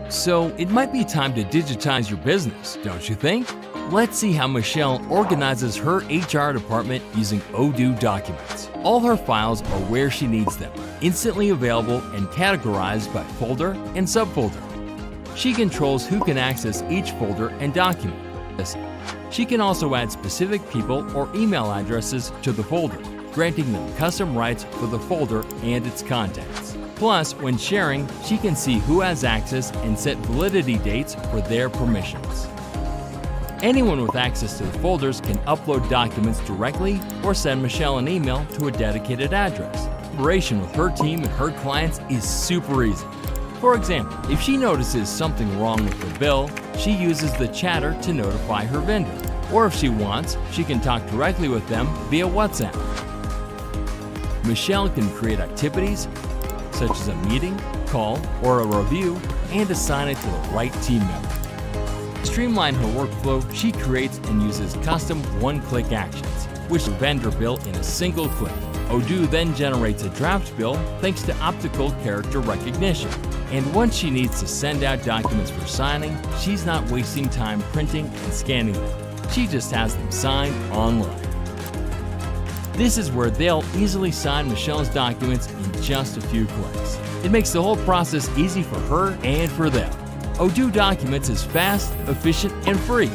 So it might be time to digitize your business, don't you think? Let's see how Michelle organizes her HR department using Odoo Documents. All her files are where she needs them, instantly available and categorized by folder and subfolder. She controls who can access each folder and document. She can also add specific people or email addresses to the folder, granting them custom rights for the folder and its contents. Plus, when sharing, she can see who has access and set validity dates for their permissions. Anyone with access to the folders can upload documents directly or send Michelle an email to a dedicated address. Collaboration with her team and her clients is super easy. For example, if she notices something wrong with the bill, she uses the chatter to notify her vendor. Or if she wants, she can talk directly with them via WhatsApp. Michelle can create activities, such as a meeting, call, or a review, and assign it to the right team member. To streamline her workflow, she creates and uses custom one-click actions, which vendor bill in a single click. Odoo then generates a draft bill thanks to optical character recognition. And once she needs to send out documents for signing, she's not wasting time printing and scanning them. She just has them signed online. This is where they'll easily sign Michelle's documents in just a few clicks. It makes the whole process easy for her and for them. Odoo Documents is fast, efficient, and free.